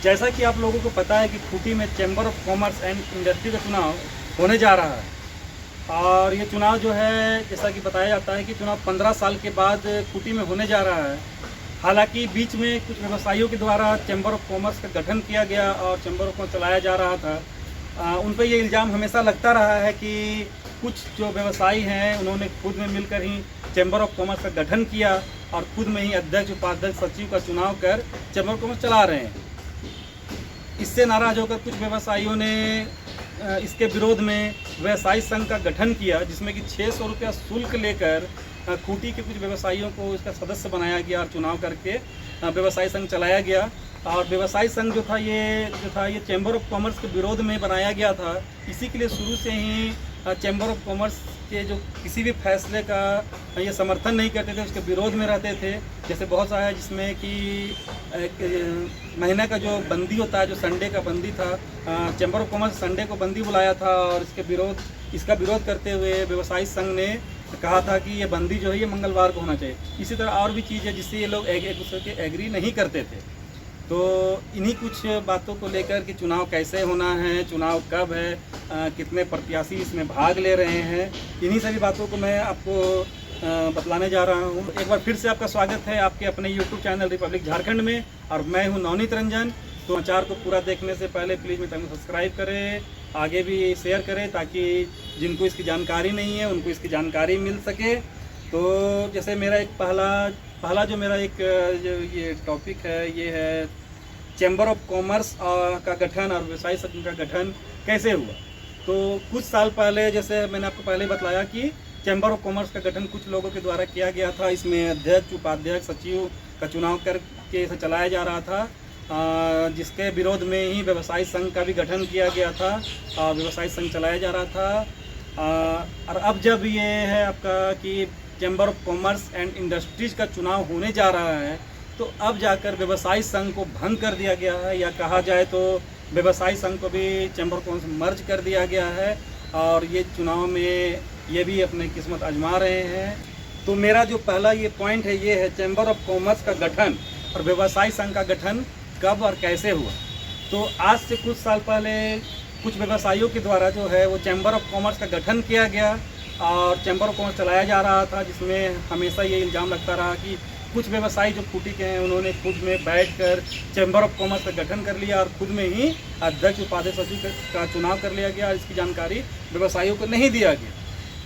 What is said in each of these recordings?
जैसा कि आप लोगों को पता है कि खूंटी में chamber of commerce and industry का चुनाव होने जा रहा है और ये चुनाव जो है जैसा कि बताया जाता है कि चुनाव 15 साल के बाद खूंटी में होने जा रहा है। हालांकि बीच में कुछ व्यवसायियों के द्वारा चैम्बर ऑफ कॉमर्स का गठन किया गया और चैम्बर ऑफ कॉमर्स चलाया जा रहा था। उन पर ये इल्ज़ाम हमेशा लगता रहा है कि कुछ जो व्यवसायी हैं उन्होंने खुद में मिलकर ही चैम्बर ऑफ कॉमर्स का गठन किया और खुद में ही अध्यक्ष, उपाध्यक्ष, सचिव का चुनाव कर चैम्बर ऑफ कॉमर्स चला रहे हैं। इससे नाराज़ होकर कुछ व्यवसायियों ने इसके विरोध में व्यवसायी संघ का गठन किया, जिसमें कि 600 रुपया शुल्क लेकर खूंटी के कुछ व्यवसायियों को इसका सदस्य बनाया गया और चुनाव करके व्यवसायी संघ चलाया गया। और व्यवसायी संघ जो था ये चैम्बर ऑफ कॉमर्स के विरोध में बनाया गया था। इसी के लिए शुरू से ही चैम्बर ऑफ कॉमर्स के जो किसी भी फैसले का ये समर्थन नहीं करते थे, उसके विरोध में रहते थे। जैसे बहुत सारा है जिसमें कि महीने का जो बंदी होता है, जो संडे का बंदी था, चैम्बर ऑफ कॉमर्स संडे को बंदी बुलाया था और इसका विरोध करते हुए व्यवसायी संघ ने कहा था कि ये बंदी जो है ये मंगलवार को होना चाहिए। इसी तरह और भी चीज़ है जिससे ये लोग एक दूसरे के एग्री नहीं करते थे। तो इन्हीं कुछ बातों को लेकर कि चुनाव कैसे होना है, चुनाव कब है, कितने प्रत्याशी इसमें भाग ले रहे हैं, इन्हीं सभी बातों को मैं आपको बतलाने जा रहा हूँ। एक बार फिर से आपका स्वागत है आपके अपने YouTube चैनल रिपब्लिक झारखंड में और मैं हूँ नवनीत रंजन। तो समाचार को पूरा देखने से पहले प्लीज़ मेरे चैनल को सब्सक्राइब करें, आगे भी शेयर करें ताकि जिनको इसकी जानकारी नहीं है उनको इसकी जानकारी मिल सके। तो जैसे मेरा एक पहला जो मेरा एक जो ये टॉपिक है ये है चैम्बर ऑफ कॉमर्स का गठन और व्यवसायी संघ का गठन कैसे हुआ। तो कुछ साल पहले जैसे मैंने आपको पहले बताया कि चैम्बर ऑफ कॉमर्स का गठन कुछ लोगों के द्वारा किया गया था। इसमें अध्यक्ष, उपाध्यक्ष, सचिव का चुनाव करके इसे चलाया जा रहा था, जिसके विरोध में ही व्यवसायी संघ का भी गठन किया गया था और व्यवसायी संघ चलाया जा रहा था। और अब जब ये है आपका कि chamber of commerce and industries का चुनाव होने जा रहा है, तो अब जाकर व्यवसायी संघ को भंग कर दिया गया है, या कहा जाए तो व्यवसायी संघ को भी चैम्बर ऑफ कॉमर्स मर्ज कर दिया गया है और ये चुनाव में ये भी अपनी किस्मत आजमा रहे हैं। तो मेरा जो पहला ये पॉइंट है ये है चैम्बर ऑफ कॉमर्स का गठन और व्यवसायी संघ का गठन कब और कैसे हुआ। तो आज से कुछ साल पहले कुछ व्यवसायियों के द्वारा जो है वो चैम्बर ऑफ कॉमर्स का गठन किया गया और चैम्बर ऑफ कॉमर्स चलाया जा रहा था, जिसमें हमेशा ये इल्ज़ाम लगता रहा कि कुछ व्यवसायी जो खूंटी के हैं उन्होंने खुद में बैठकर चैम्बर ऑफ कॉमर्स का गठन कर लिया और खुद में ही अध्यक्ष, उपाध्यक्ष, सचिव का चुनाव कर लिया गया और इसकी जानकारी व्यवसायियों को नहीं दिया गया।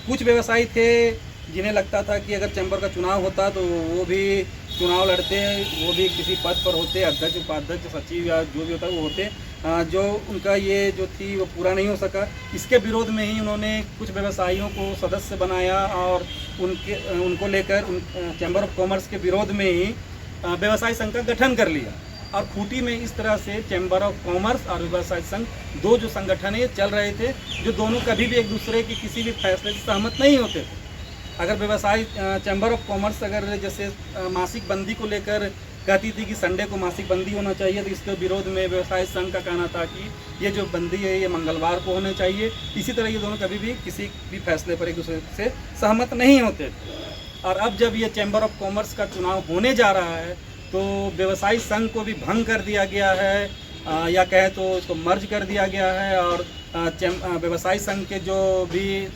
कुछ व्यवसायी थे जिन्हें लगता था कि अगर चैम्बर का चुनाव होता तो वो भी चुनाव लड़ते, वो भी किसी पद पर होते, अध्यक्ष, उपाध्यक्ष, सचिव या जो भी होता वो होते, जो उनका ये जो थी वो पूरा नहीं हो सका। इसके विरोध में ही उन्होंने कुछ व्यवसायियों को सदस्य बनाया और उनको लेकर चैम्बर ऑफ कॉमर्स के विरोध में ही व्यवसायी संघ का गठन कर लिया। और खूंटी में इस तरह से चैम्बर ऑफ कॉमर्स और व्यवसायी संघ दो जो संगठन है ये चल रहे थे, जो दोनों कभी भी एक दूसरे के किसी भी फैसले से सहमत नहीं होते थे। अगर व्यवसायी चैम्बर ऑफ कॉमर्स अगर जैसे मासिक बंदी को लेकर कहती थी कि संडे को मासिक बंदी होना चाहिए, तो इसके विरोध में व्यवसायी संघ का कहना था कि ये जो बंदी है ये मंगलवार को होनी चाहिए। इसी तरह ये दोनों कभी भी किसी भी फैसले पर एक दूसरे से सहमत नहीं होते थे। और अब जब ये चैम्बर ऑफ कॉमर्स का चुनाव होने जा रहा है तो व्यवसायी संघ को भी भंग कर दिया गया है, या कहे तो इसको मर्ज कर दिया गया है। और व्यवसायी संघ के जो भी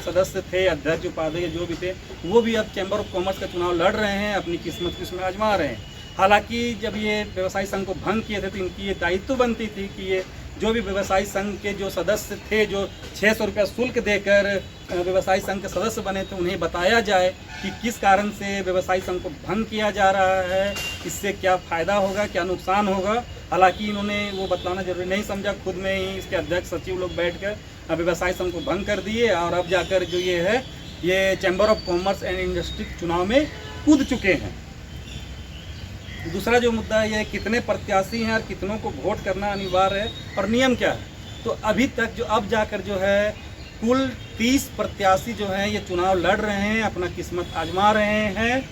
सदस्य थे, अध्यक्ष, उपाध्यक्ष जो भी थे, वो भी अब चैम्बर ऑफ कॉमर्स का चुनाव लड़ रहे हैं, अपनी किस्मत इसमें आजमा रहे हैं। हालांकि जब ये व्यवसायी संघ को भंग किए थे तो इनकी ये दायित्व बनती थी कि ये जो भी व्यवसायी संघ के जो सदस्य थे, जो 600 रुपया शुल्क देकर व्यवसायी संघ के सदस्य बने थे, उन्हें बताया जाए कि किस कारण से व्यवसायी संघ को भंग किया जा रहा है, इससे क्या फ़ायदा होगा, क्या नुकसान होगा। हालांकि इन्होंने वो बतलाना जरूरी नहीं समझा, खुद में ही इसके अध्यक्ष, सचिव लोग बैठकर व्यवसायी संघ को भंग कर दिए और अब जाकर जो ये है ये chamber of commerce and industry चुनाव में कूद चुके हैं। दूसरा जो मुद्दा है ये कितने प्रत्याशी हैं और कितनों को वोट करना अनिवार्य है और नियम क्या है। तो अभी तक जो अब जाकर जो है कुल 30 प्रत्याशी जो हैं ये चुनाव लड़ रहे हैं, अपना किस्मत आजमा रहे हैं।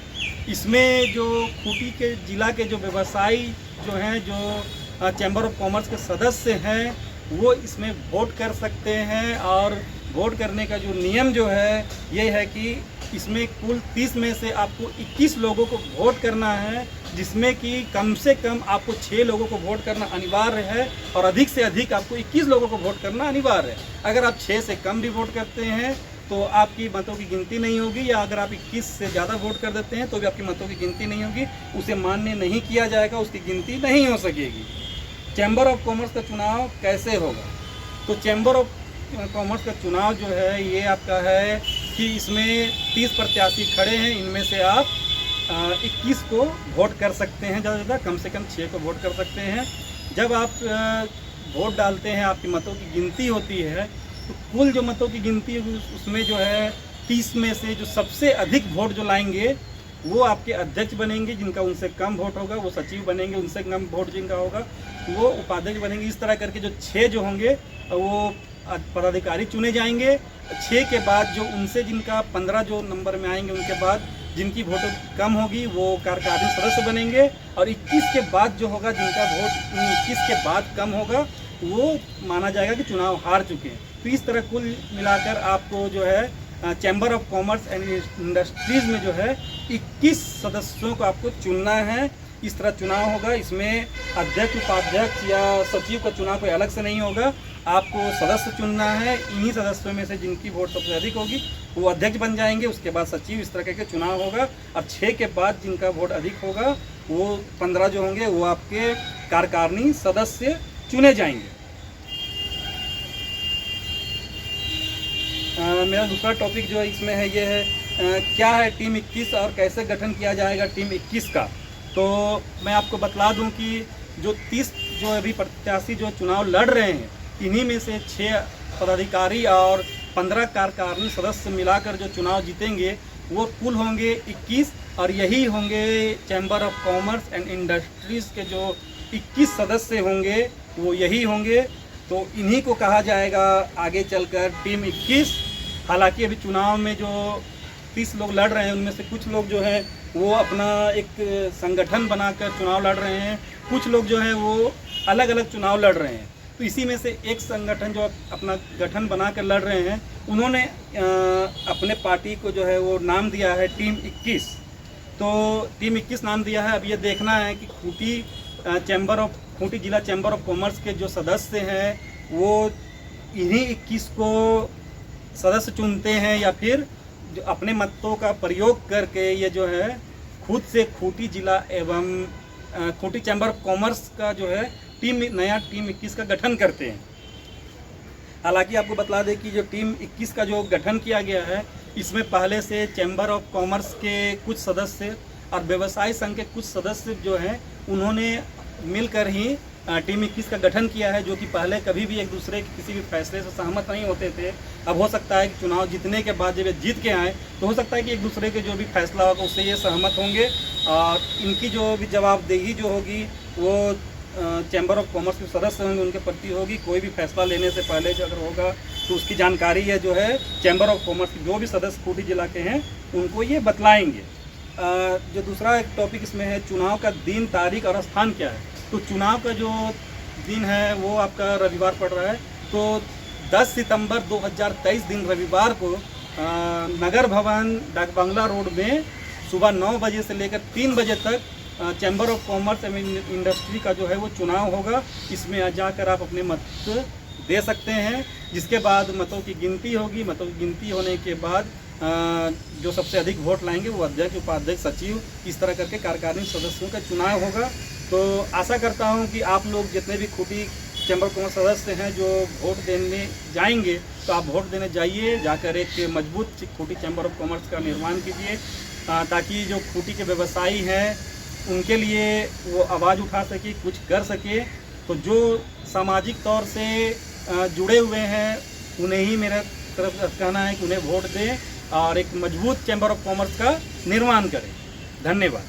इसमें जो खूंटी के ज़िला के जो व्यवसायी जो हैं, जो चैम्बर ऑफ कॉमर्स के सदस्य हैं, वो इसमें वोट कर सकते हैं। और वोट करने का जो नियम जो है ये है कि इसमें कुल 30 में से आपको 21 लोगों को वोट करना है जिसमें कि कम से कम आपको 6 लोगों को वोट करना अनिवार्य है और अधिक से अधिक आपको 21 लोगों को वोट करना अनिवार्य है। अगर आप 6 से कम भी वोट करते हैं तो आपकी मतों की गिनती नहीं होगी, या अगर आप 21 से ज़्यादा वोट कर देते हैं तो भी आपकी मतों की गिनती नहीं होगी, उसे मान्य नहीं किया जाएगा, उसकी गिनती नहीं हो सकेगी। चैम्बर ऑफ कॉमर्स का चुनाव कैसे होगा? तो चैम्बर ऑफ कॉमर्स का चुनाव जो है ये आपका है कि इसमें 30 प्रत्याशी खड़े हैं, इनमें से आप 21 को वोट कर सकते हैं, ज़्यादा से ज़्यादा कम से कम 6 को वोट कर सकते हैं। जब आप वोट डालते हैं, आपकी मतों की गिनती होती है, तो कुल जो मतों की गिनती उसमें जो है 30 में से जो सबसे अधिक वोट जो लाएंगे वो आपके अध्यक्ष बनेंगे, जिनका उनसे कम वोट होगा वो सचिव बनेंगे, उनसे कम वोट जिनका होगा वो उपाध्यक्ष बनेंगे। इस तरह करके जो 6 जो होंगे वो पदाधिकारी चुने जाएंगे। 6 के बाद जो उनसे जिनका 15 जो नंबर में आएंगे, उनके बाद जिनकी वोट कम होगी वो कार्यकारिणी सदस्य बनेंगे, और 21 के बाद जो होगा जिनका वोट 21 के बाद कम होगा वो माना जाएगा कि चुनाव हार चुके हैं। तो इस तरह कुल मिलाकर आपको जो है chamber of commerce and industries में जो है 21 सदस्यों को आपको चुनना है। इस तरह चुनाव होगा, इसमें अध्यक्ष, उपाध्यक्ष या सचिव का चुनाव कोई अलग से नहीं होगा, आपको सदस्य चुनना है। इन्हीं सदस्यों में से जिनकी वोट सबसे अधिक होगी वो अध्यक्ष बन जाएंगे, उसके बाद सचिव, इस तरह के चुनाव होगा। और 6 के बाद जिनका वोट अधिक होगा वो 15 जो होंगे वो आपके कार्यकारिणी सदस्य चुने जाएंगे। मेरा दूसरा टॉपिक जो इसमें है ये है क्या है टीम 21 और कैसे गठन किया जाएगा टीम 21 का। तो मैं आपको बतला दूं कि जो 30 जो अभी प्रत्याशी जो चुनाव लड़ रहे हैं, इन्हीं में से 6 पदाधिकारी और 15 कार्यकारिणी सदस्य मिलाकर जो चुनाव जीतेंगे वो कुल होंगे 21, और यही होंगे chamber of commerce and industries के जो 21 सदस्य होंगे वो यही होंगे। तो इन्हीं को कहा जाएगा आगे चलकर टीम 21। हालांकि अभी चुनाव में जो 30 लोग लड़ रहे हैं उनमें से कुछ लोग जो हैं वो अपना एक संगठन बनाकर चुनाव लड़ रहे हैं, कुछ लोग जो हैं वो अलग अलग चुनाव लड़ रहे हैं। तो इसी में से एक संगठन जो अपना गठन बनाकर लड़ रहे हैं, उन्होंने अपने पार्टी को जो है वो नाम दिया है टीम 21। तो टीम 21 नाम दिया है। अब ये देखना है कि खूंटी जिला चैम्बर ऑफ कॉमर्स के जो सदस्य हैं वो इन्हीं 21 को सदस्य चुनते हैं, या फिर जो अपने मतों का प्रयोग करके ये जो है खुद से खूंटी जिला एवं खूंटी चैम्बर ऑफ कॉमर्स का जो है नया टीम 21 का गठन करते हैं। हालांकि आपको बतला दें कि जो टीम 21 का जो गठन किया गया है, इसमें पहले से चैम्बर ऑफ कॉमर्स के कुछ सदस्य और व्यवसाय संघ के कुछ सदस्य जो हैं उन्होंने मिलकर ही टीम 21 का गठन किया है, जो कि पहले कभी भी एक दूसरे के किसी भी फैसले से सहमत नहीं होते थे। अब हो सकता है कि चुनाव जीतने के बाद जब ये जीत के आए तो हो सकता है कि एक दूसरे के जो भी फैसला होगा उससे ये सहमत होंगे, और इनकी जो भी जवाबदेही जो होगी वो चैम्बर ऑफ कॉमर्स के सदस्य होंगे उनके प्रति होगी। कोई भी फैसला लेने से पहले जो अगर होगा तो उसकी जानकारी है जो है चैम्बर ऑफ कॉमर्स के जो भी सदस्य खूंटी जिला के हैं उनको ये बतलाएंगे। जो दूसरा एक टॉपिक इसमें है चुनाव का दिन, तारीख और स्थान क्या है। तो चुनाव का जो दिन है वो आपका रविवार पड़ रहा है। तो 10 सितंबर 2023 दिन रविवार को नगर भवन डाक बंगला रोड में सुबह 9 बजे से लेकर 3 बजे तक चैम्बर ऑफ कॉमर्स एवं इंडस्ट्री का जो है वो चुनाव होगा। इसमें जाकर आप अपने मत दे सकते हैं, जिसके बाद मतों की गिनती होगी। मतों की गिनती होने के बाद जो सबसे अधिक वोट लाएंगे वो अध्यक्ष, उपाध्यक्ष, सचिव, इस तरह करके कार्यकारिणी सदस्यों का चुनाव होगा। तो आशा करता हूं कि आप लोग जितने भी खूंटी चैम्बर ऑफ कॉमर्स सदस्य हैं जो वोट देने जाएंगे तो आप वोट देने जाइए, जाकर एक मजबूत खूंटी चैम्बर ऑफ कॉमर्स का निर्माण कीजिए, ताकि जो खूंटी के व्यवसायी हैं उनके लिए वो आवाज़ उठा सके, कुछ कर सके। तो जो सामाजिक तौर से जुड़े हुए हैं उन्हें ही मेरा तरफ कहना है कि उन्हें वोट दें और एक मजबूत चैम्बर ऑफ कॉमर्स का निर्माण करें। धन्यवाद।